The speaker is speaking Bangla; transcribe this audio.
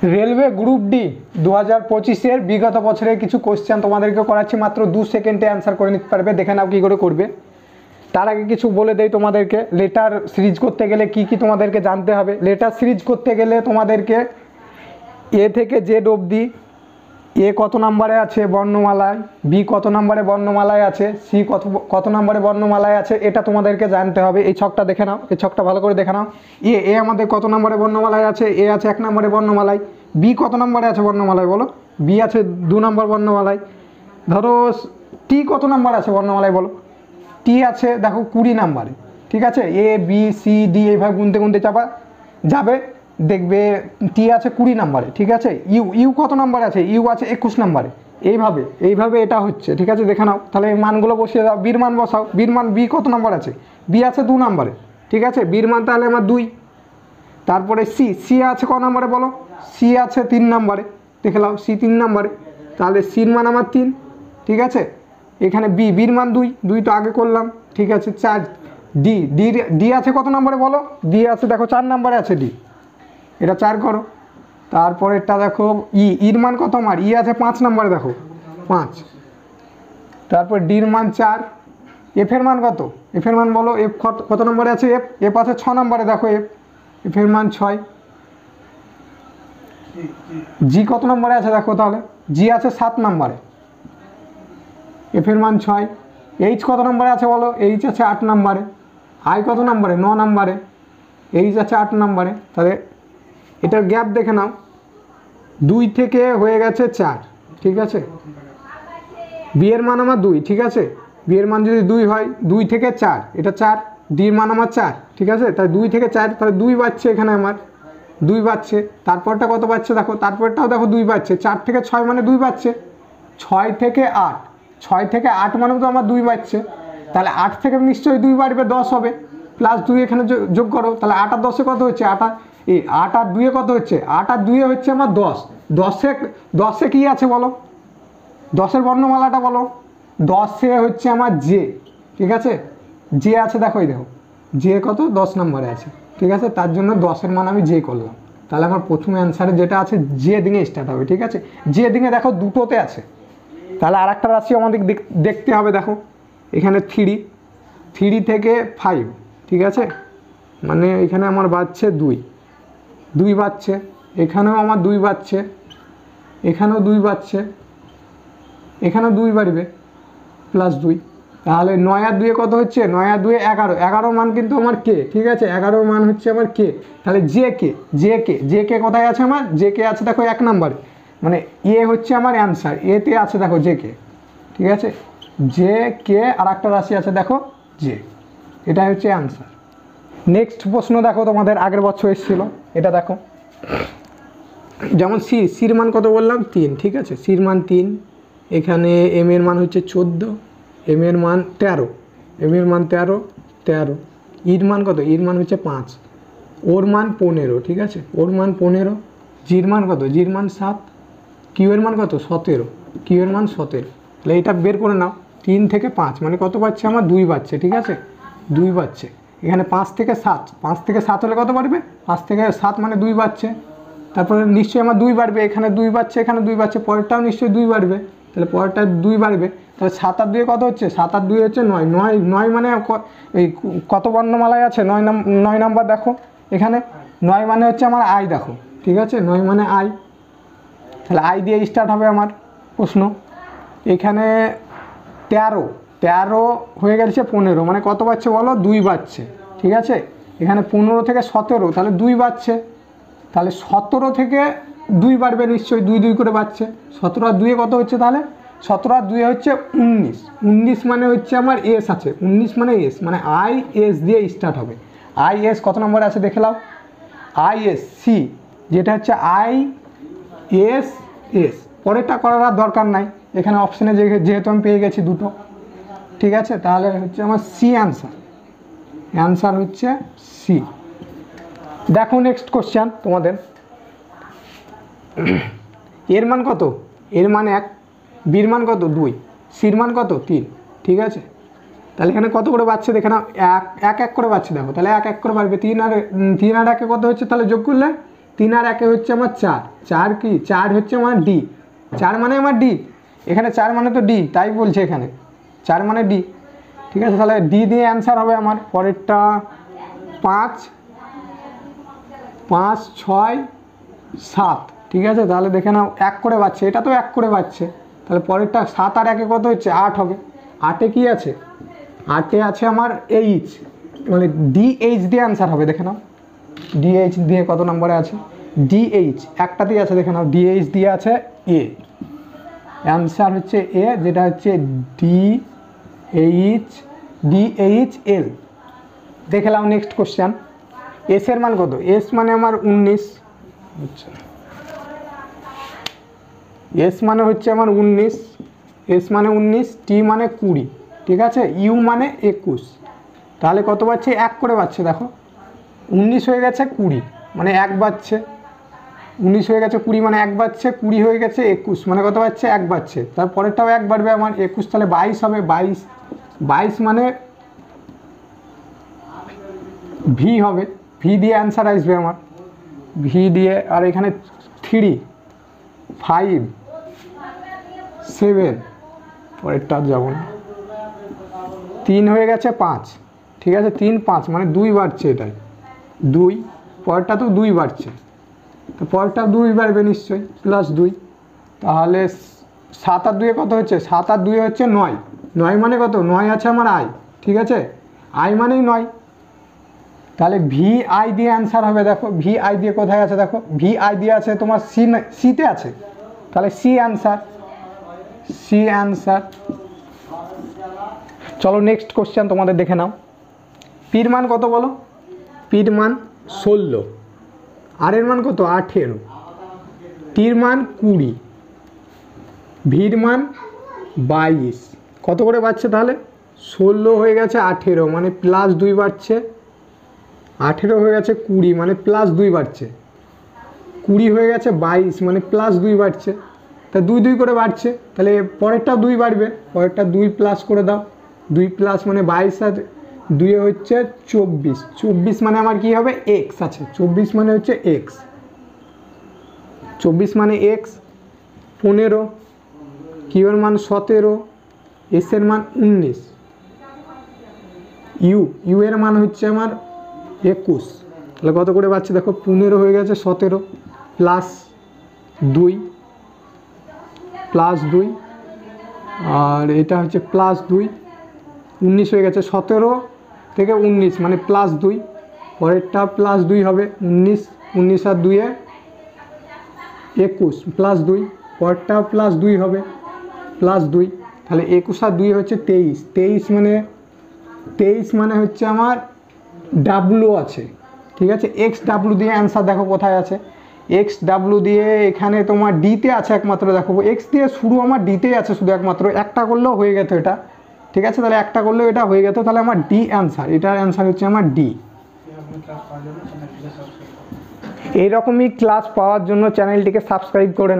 রেলওয়ে গ্রুপ ডি 2025-এর বিগত বছরের কিছু কোশ্চেন তোমাদেরকে করাচ্ছি, মাত্র 2 সেকেন্ডে অ্যান্সার করে নিতে পারবে। দেখে নাও কী করে করবে। তার আগে কিছু বলে দেই তোমাদেরকে, লেটার সিরিজ করতে গেলে কি কি তোমাদেরকে জানতে হবে। লেটার সিরিজ করতে গেলে তোমাদেরকে এ থেকে জেড অবধি, এ কত নম্বরে আছে বর্ণমালায়, বি কত নম্বরে বর্ণমালায় আছে, সি কত নম্বরে বর্ণমালায় আছে, এটা তোমাদেরকে জানতে হবে। এই ছকটা দেখে নাও, এই ছকটা ভালো করে দেখে নাও। এ আমাদের কত নম্বরে বর্ণমালায় আছে, এ আছে 1 নম্বরে বর্ণমালায়। বি কত নম্বরে আছে বর্ণমালায় বলো, বি আছে 2 নম্বর বর্ণমালায়। ধরো টি কত নম্বর আছে বর্ণমালায় বলো, টি আছে দেখো 20 নম্বরে। ঠিক আছে, এ বি সি ডি এইভাবে গুনতে গুনতে চাপা যাবে, দেখবে টি আছে 20 নম্বরে। ঠিক আছে, ইউ কত নম্বরে আছে, ইউ আছে 21 নম্বরে। এইভাবে এটা হচ্ছে। ঠিক আছে, দেখে নাও। তাহলে এই মানগুলো বসিয়ে দাও, বির মান বসাও। বির মান, বি কত নম্বর আছে, বি আছে 2 নম্বরে। ঠিক আছে, বির মান তাহলে আমার 2। তারপরে সি আছে ক নম্বরে বলো, সি আছে 3 নম্বরে। দেখে নাও, সি 3 নম্বরে, তাহলে সির মান আমার 3। ঠিক আছে, এখানে বির মান 2 তো আগে করলাম। ঠিক আছে, 4। ডি আছে কত নম্বরে বলো, ডি আছে দেখো 4 নম্বরে আছে ডি, এটা 4 করো। তারপরে এটা দেখো ইর মান কত আমার, ই আছে 5 নম্বরে দেখো 5। তারপর ডির মান 4। এফের মান কত, এফের মান বলো, এফ কত নম্বরে আছে, এফ আছে 6 নম্বরে দেখো, এফের মান 6। জি কত নম্বরে আছে দেখো, তাহলে জি আছে 7 নম্বরে, এফের মান 6। এইচ কত নম্বরে আছে বলো, এইচ আছে 8 নম্বরে। আই কত নম্বরে, 9 নম্বরে। এইচ আছে 8 নম্বরে। তাহলে এটার গ্যাপ দেখে নাও, 2 থেকে হয়ে গেছে 4। ঠিক আছে, বি এর মান আমার 2। ঠিক আছে, বি এর মান যদি 2 হয়, 2 থেকে 4, এটা 4। ডির মান আমার 4। ঠিক আছে, তাই 2 থেকে 4, তাহলে 2 বাজছে এখানে আমার, 2 বাজছে। তারপরটা কত বাজছে দেখো, তারপরটাও দেখো 2 বাজছে। 4 থেকে 6 মানে 2 বাজছে। 6 থেকে 8, 6 থেকে 8 মানে তো আমার 2 বাজছে। তাহলে 8 থেকে নিশ্চয়ই 2 বাড়বে, 10 হবে। প্লাস 2 এখানে যোগ করো, তাহলে 8 আর 10-এ কত হচ্ছে, 8 আর 2-এ কত হচ্ছে, 8 আর 2-এ হচ্ছে আমার 10। 10-এ কি আছে বলো, 10-এর বর্ণমালাটা বলো। 10-এ হচ্ছে আমার জে। ঠিক আছে, জে আছে দেখো, এই দেখো জে কত 10 নম্বরে আছে। ঠিক আছে, তার জন্য 10-এর মান আমি জে করলাম। তাহলে আমার প্রথম অ্যান্সারে যেটা আছে জে দিনে স্টার্ট হবে। ঠিক আছে, জে দিনে দেখো দুটোতে আছে। তাহলে আর একটা রাশি আমাদের দেখতে হবে, দেখো এখানে 3 থেকে 5। ঠিক আছে, মানে এখানে আমার বাজছে 2 বাজছে, এখানেও আমার 2 বাজছে, এখানেও 2 বাজছে, এখানেও 2 বাড়বে, প্লাস 2। তাহলে 9 আর 2-এ কত হচ্ছে, 9 আর 2-এ 11। 11 মান কিন্তু আমার কে। ঠিক আছে, 11 মান হচ্ছে আমার কে। তাহলে জে কে কোথায় আছে আমার, জে কে আছে দেখো 1 নম্বরে, মানে এ হচ্ছে আমার অ্যান্সার, এতে আছে দেখো জে কে। ঠিক আছে, জে কে আর একটা রাশি আছে দেখো জে, এটা হচ্ছে অ্যান্সার। নেক্সট প্রশ্ন দেখো, তোমাদের আগের বছর এসেছিল, এটা দেখো। যেমন সির মান কত বললাম, 3। ঠিক আছে, সির মান 3। এখানে এম এর মান হচ্ছে 14, এম এর মান 13, এম এর মান 13। ইর মান কত, ইর মান হচ্ছে 5, ওর মান 15। ঠিক আছে, ওর মান 15। জির মান কত, জির মান 7। কিউ এর মান কত, 17, কিউ এর মান 17। তাহলে এটা বের করে নাও, 3 থেকে 5 মানে কত পাচ্ছে আমার, 2 বাজছে। ঠিক আছে, 2 বাজছে। এখানে 5 থেকে 7, 5 থেকে 7 হলে কত বাড়বে, 5 থেকে 7 মানে 2 বাজছে। তারপরে নিশ্চয়ই আমার 2 বাড়বে, এখানে 2 বাজছে, এখানে 2 বাজছে, পরেরটাও নিশ্চয়ই 2 বাড়বে। তাহলে পরেরটা 2 বাড়বে। তাহলে 7 আর 2-এ কত হচ্ছে, 7 আর 2 হচ্ছে 9। 9 মানে এই কত বর্ণমালায় আছে, 9 নাম্বার দেখো এখানে। 9 মানে হচ্ছে আমার আই দেখো। ঠিক আছে, 9 মানে আই। তাহলে আই দিয়ে স্টার্ট হবে আমার প্রশ্ন। এখানে 13 হয়ে গেছে 15, মানে কত বাজছে বলো, 2 বাজছে। ঠিক আছে, এখানে 15 থেকে 17, তাহলে 2 বাজছে। তাহলে 17 থেকে 2 বাড়বে নিশ্চয়ই, 2 করে বাড়ছে। 17 আর 2-এ কত হচ্ছে, তাহলে 17 আর 2-এ হচ্ছে 19। 19 মানে হচ্ছে আমার এস আছে, 19 মানে এস, মানে আই এস দিয়ে স্টার্ট হবে। আই এস কত নম্বরে আছে দেখে নাও, আই এস সি, যেটা হচ্ছে আই এস এস। পরেরটা করার আর দরকার নাই, এখানে অপশানে যেহেতু আমি পেয়ে গেছি 2টো। ঠিক আছে, তাহলে হচ্ছে আমার সি অ্যান্সার হচ্ছে সি। দেখো নেক্সট কোশ্চেন তোমাদের, এর মান কত, এর মান 1, বির মান কত 2, সির মান কত 3। ঠিক আছে, তাহলে এখানে কত করে বাড়ছে দেখে নাও, 1 1 করে বাড়ছে দেখো। তাহলে 1 1 করে বাড়বে, 3 আর 1-এ কত হচ্ছে, তাহলে যোগ করলে 3 আর 1 হচ্ছে আমার 4, 4 কি 4 হচ্ছে আমার ডি, 4 মানে আমার ডি, এখানে 4 মানে তো ডি, তাই বলছে এখানে 4 মানে ডি। ঠিক আছে, তাহলে ডি দিয়ে অ্যান্সার হবে আমার। পরেরটা 5, 5, 6, 7। ঠিক আছে, তাহলে দেখে নাও 1 করে বাড়ছে, এটা তো 1 করে বাড়ছে, তাহলে পরেরটা 7 আর 1 কত হচ্ছে 8 হবে। 8-এ কি আছে, 8-এ আছে আমার এইচ, মানে ডিএইচ দিয়ে অ্যান্সার হবে। দেখে নাও ডিএইচ দিয়ে কত নম্বরে আছে, ডিএইচ একটাতেই আছে, দেখে নাও ডিএইচ দিয়ে আছে এ, অ্যান্সার হচ্ছে এ, যেটা হচ্ছে ডিএইচএল। দেখে নাও নেক্সট কোশ্চেন। এস এর মান কত, এস মানে আমার 19, আচ্ছা এস মানে হচ্ছে আমার 19, এস মানে 19, টি মানে 20, ঠিক আছে, ইউ মানে 21, তাহলে কত বাড়ছে 1 করে বাড়ছে। দেখো 19 হয়ে গেছে 20 মানে 1 বাড়ছে, 19 হয়ে গেছে 20 মানে 1 বাড়ছে, 20 হয়ে গেছে 21 মানে কত বাড়ছে 1 বাড়ছে, তারপরেরটাও 1 বাড়বে আমার 21, তাহলে 22 হবে। 22 মানে ভি হবে, ভি দিয়ে অ্যান্সার আসবে আমার, ভি দিয়ে। আর এখানে 3, 5, 7, পরেরটা যাব না, 3 হয়ে গেছে 5, ঠিক আছে 3, 5 মানে 2 বাড়ছে, এটাই 2, পরেরটা তো 2 বাড়ছে, তো পরেরটা 2 বাড়বে নিশ্চয়ই, +2, তাহলে 7 আর 2 কত হচ্ছে, 7 আর 2 হচ্ছে 9, 9 মানে কত, 9 আছে আমার আই, ঠিক আছে আই মানেই 9, তাহলে ভি আই দিয়ে অ্যান্সার হবে। দেখো ভি আই দিয়ে কোথায় আছে, দেখো ভি আই দিয়ে আছে তোমার সিতে আছে, তাহলে সি অ্যান্সার, সি অ্যান্সার। চলো নেক্সট কোশ্চেন তোমাদের দেখে নাও। পির মান কত বলো, পির মান 16, আর এর মান কত 18, টির মান 20, ভির মান 22, কত করে বাড়ছে তাহলে 16 হয়ে গেছে 18 মানে +2 বাড়ছে, 18 হয়ে গেছে 20 মানে +2 বাড়ছে, 20 হয়ে গেছে 22 মানে +2 বাড়ছে, তা 2 2 করে বাড়ছে, তাহলে পরেরটা 2 বাড়বে, পরেরটা 2 প্লাস করে দাও, 2 প্লাস মানে 22 আর 2 হচ্ছে 24, 24 মানে আমার কি হবে এক্স আছে, 24 মানে হচ্ছে এক্স, 24 মানে এক্স। 15, কিউ এর মান 17, এস এর মান 19, ইউ এর মান হচ্ছে আমার 21, তাহলে কত করে বাড়ছে দেখো 15 হয়ে গেছে 17 +2, আর এটা হচ্ছে +2, 19 হয়ে গেছে 17 থেকে 19 মানে +2, পরেরটা +2 হবে 19 আর 2 21 +2, পরেরটা +2 হবে +2, তাহলে 21 আর 2 হচ্ছে 23 মানে হচ্ছে আমার ডাব্লু আছে, ঠিক আছে এক্স ডাব্লু দিয়ে অ্যান্সার দেখো কোথায় আছে, এক্স ডাব্লু দিয়ে এখানে তোমার ডিতে আছে একমাত্র, দেখো এক্স দিয়ে শুরু আমার ডিতেই আছে শুধু একমাত্র, একটা করলেও হয়ে গেত এটা, ঠিক আছে তাহলে একটা করলেও এটা হয়ে গেত, তাহলে আমার ডি অ্যান্সার, এটার অ্যান্সার হচ্ছে আমার ডি। এইরকমই ক্লাস পাওয়ার জন্য চ্যানেলটিকে সাবস্ক্রাইব করে নাও।